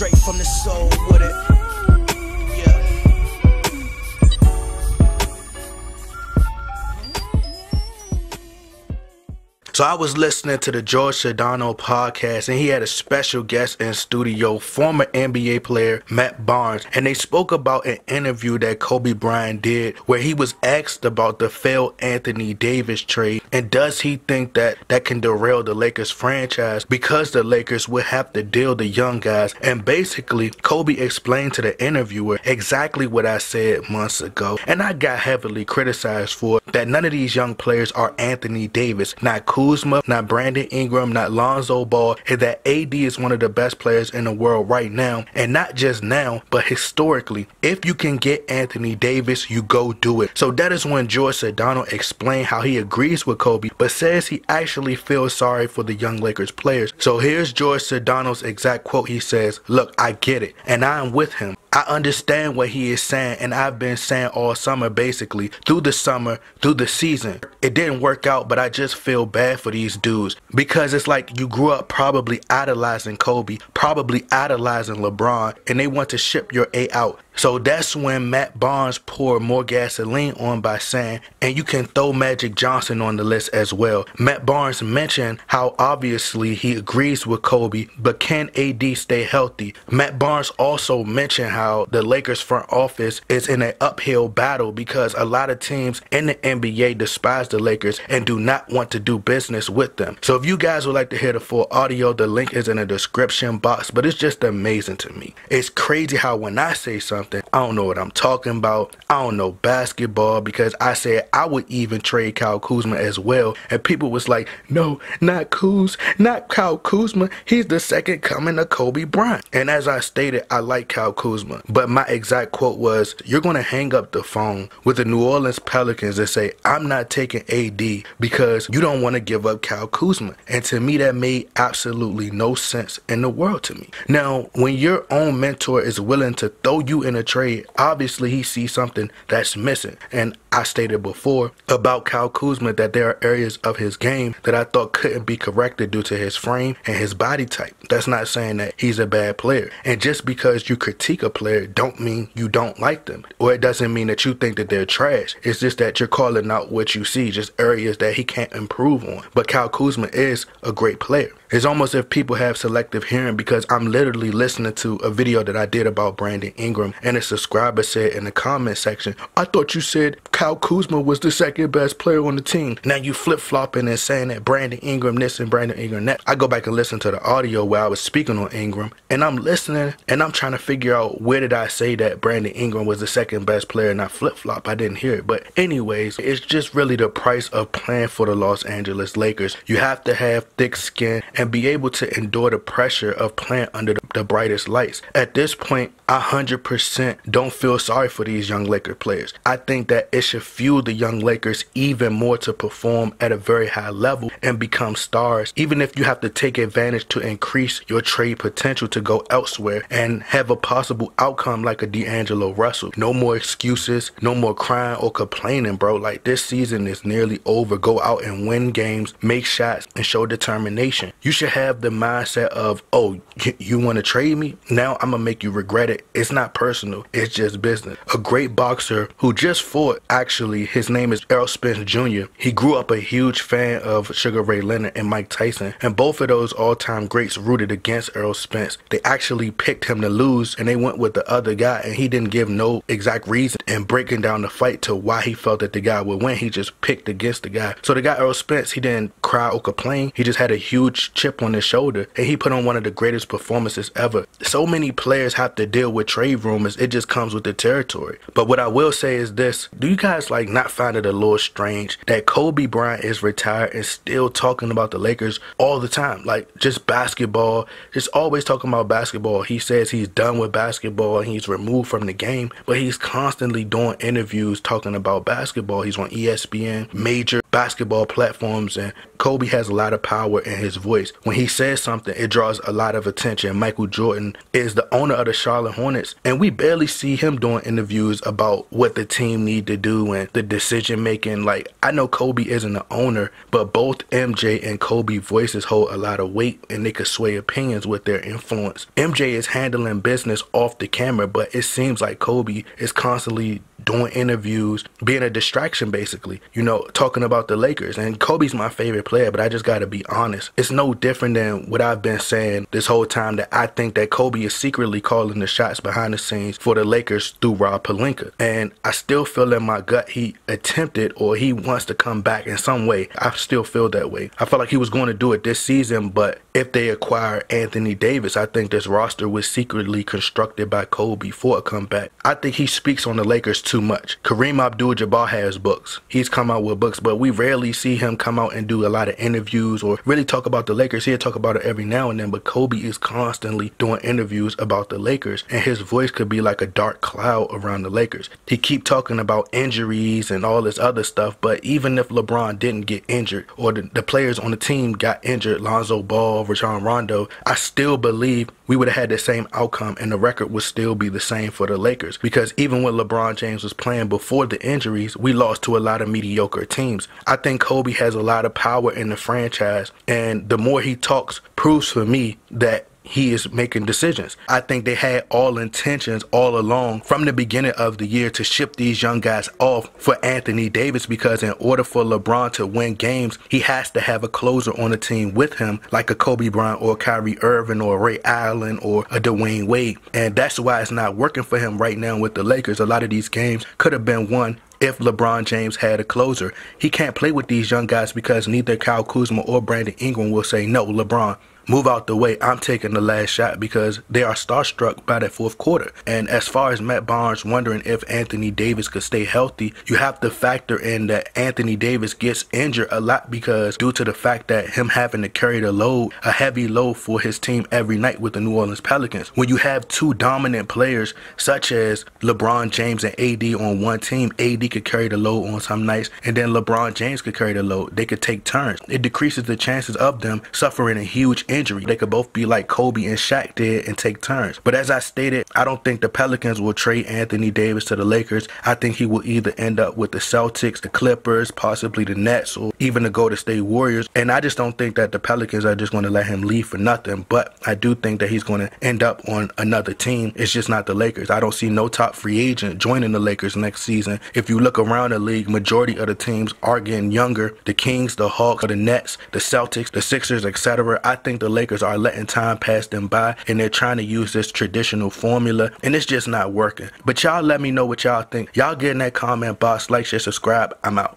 straight from the soul with it. Yeah. So I was listening to the Jorge Sedano podcast, and he had a special guest in studio, former NBA player Matt Barnes, and they spoke about an interview that Kobe Bryant did where he was asked about the failed Anthony Davis trade, and does he think that that can derail the Lakers franchise because the Lakers would have to deal the young guys. And basically Kobe explained to the interviewer exactly what I said months ago, and I got heavily criticized for it, that none of these young players are Anthony Davis, not Kuzma, not Brandon Ingram, not Lonzo Ball, and that AD is one of the best players in the world right now, and not just now, but historically. If you can get Anthony Davis, you go do it. So that is when Jorge Sedano explained how he agrees with Kobe, but says he actually feels sorry for the young Lakers players. So here's Jorge Sedano's exact quote. He says, "Look, I get it, and I am with him. I understand what he is saying, and I've been saying all summer, basically, through the summer, through the season. It didn't work out, but I just feel bad for these dudes, because it's like you grew up probably idolizing Kobe, probably idolizing LeBron, and they want to ship your A out." So that's when Matt Barnes poured more gasoline on by saying, and you can throw Magic Johnson on the list as well. Matt Barnes mentioned how obviously he agrees with Kobe, but can AD stay healthy? Matt Barnes also mentioned how the Lakers front office is in an uphill battle because a lot of teams in the NBA despise the Lakers and do not want to do business with them. So if you guys would like to hear the full audio, the link is in the description box. But it's just amazing to me. It's crazy how when I say something, I don't know what I'm talking about. I don't know basketball, because I said I would even trade Kyle Kuzma as well, and people was like, no, not Kuz, not Kyle Kuzma. He's the second coming of Kobe Bryant. And as I stated, I like Kyle Kuzma, but my exact quote was, you're going to hang up the phone with the New Orleans Pelicans and say, I'm not taking AD because you don't want to give up Kyle Kuzma. And to me, that made absolutely no sense in the world to me. Now, when your own mentor is willing to throw you in a trade, obviously he sees something that's missing. And I stated before about Kyle Kuzma that there are areas of his game that I thought couldn't be corrected due to his frame and his body type. That's not saying that he's a bad player. And just because you critique a player don't mean you don't like them, or it doesn't mean that you think that they're trash. It's just that you're calling out what you see, just areas that he can't improve on. But Kyle Kuzma is a great player. It's almost as if people have selective hearing, because I'm literally listening to a video that I did about Brandon Ingram, and a subscriber said in the comment section, I thought you said Kyle Kuzma was the second best player on the team. Now you flip-flopping and saying that Brandon Ingram this and Brandon Ingram that. I go back and listen to the audio where I was speaking on Ingram, and I'm listening and I'm trying to figure out where did I say that Brandon Ingram was the second best player, and I flip-flop. I didn't hear it. But anyways, it's just really the price of playing for the Los Angeles Lakers. You have to have thick skin and be able to endure the pressure of playing under the brightest lights. At this point, I 100% don't feel sorry for these young Laker players. I think that it should fuel the young Lakers even more to perform at a very high level and become stars, even if you have to take advantage to increase your trade potential to go elsewhere and have a possible outcome like a D'Angelo Russell. No more excuses, no more crying or complaining, bro. Like, this season is nearly over. Go out and win games, make shots, and show determination. You should have the mindset of, oh, you want to trade me? Now I'm going to make you regret it. It's not personal. It's just business. A great boxer who just fought, actually, his name is Errol Spence Jr. He grew up a huge fan of Sugar Ray Leonard and Mike Tyson, and both of those all-time greats rooted against Errol Spence. They actually picked him to lose, and they went with the other guy, and he didn't give no exact reason in breaking down the fight to why he felt that the guy would win. He just picked against the guy. So the guy Errol Spence, he didn't cry or complain. He just had a huge chip on his shoulder, and he put on one of the greatest performances ever. So many players have to deal with trade rumors. It just comes with the territory. But what I will say is this: do you guys like not find it a little strange that Kobe Bryant is retired and still talking about the Lakers all the time? Like, just basketball, just always talking about basketball. He says he's done with basketball and he's removed from the game, but he's constantly doing interviews talking about basketball. He's on ESPN, major basketball platforms, and Kobe has a lot of power in his voice. When he says something, it draws a lot of attention. Michael Jordan is the owner of the Charlotte Hornets, and we barely see him doing interviews about what the team need to do and the decision making. Like, I know Kobe isn't the owner, but both MJ and Kobe voices hold a lot of weight, and they could sway opinions with their influence. MJ is handling business off the camera, but it seems like Kobe is constantly doing interviews, being a distraction basically, you know, talking about the Lakers. And Kobe's my favorite player, but I just gotta be honest. It's no different than what I've been saying this whole time, that I think that Kobe is secretly calling the shots behind the scenes for the Lakers through Rob Pelinka. And I still feel in my gut he attempted, or he wants to come back in some way. I still feel that way. I felt like he was going to do it this season, but if they acquire Anthony Davis, I think this roster was secretly constructed by Kobe for a comeback. I think he speaks on the Lakers too much. Kareem Abdul-Jabbar has books. He's come out with books, but we rarely see him come out and do a lot of interviews or really talk about the Lakers. He'll talk about it every now and then, but Kobe is constantly doing interviews about the Lakers, and his voice could be like a dark cloud around the Lakers. He keep talking about injuries and all this other stuff, but even if LeBron didn't get injured, or the players on the team got injured, Lonzo Ball, Rajon Rondo, I still believe we would have had the same outcome and the record would still be the same for the Lakers, because even when LeBron James was playing before the injuries, we lost to a lot of mediocre teams. I think Kobe has a lot of power in the franchise, and the more he talks proves for me that he is making decisions. I think they had all intentions all along from the beginning of the year to ship these young guys off for Anthony Davis, because in order for LeBron to win games, he has to have a closer on the team with him, like a Kobe Bryant or Kyrie Irving or Ray Allen or a Dwayne Wade. And that's why it's not working for him right now with the Lakers. A lot of these games could have been won if LeBron James had a closer. He can't play with these young guys because neither Kyle Kuzma or Brandon Ingram will say, no, LeBron, move out the way, I'm taking the last shot, because they are starstruck by that fourth quarter. And as far as Matt Barnes wondering if Anthony Davis could stay healthy, you have to factor in that Anthony Davis gets injured a lot, because due to the fact that him having to carry the load, a heavy load for his team every night with the New Orleans Pelicans. When you have two dominant players such as LeBron James and AD on one team, AD could carry the load on some nights, and then LeBron James could carry the load. They could take turns. It decreases the chances of them suffering a huge injury. They could both be like Kobe and Shaq did and take turns. But as I stated, I don't think the Pelicans will trade Anthony Davis to the Lakers. I think he will either end up with the Celtics, the Clippers, possibly the Nets, or even the Golden State Warriors. And I just don't think that the Pelicans are just going to let him leave for nothing. But I do think that he's going to end up on another team. It's just not the Lakers. I don't see no top free agent joining the Lakers next season. If you look around the league, majority of the teams are getting younger. The Kings, the Hawks, the Nets, the Celtics, the Sixers, etc. I think the Lakers are letting time pass them by, and they're trying to use this traditional formula, and it's just not working. But y'all let me know what y'all think. Y'all get in that comment box, like, share, subscribe. I'm out.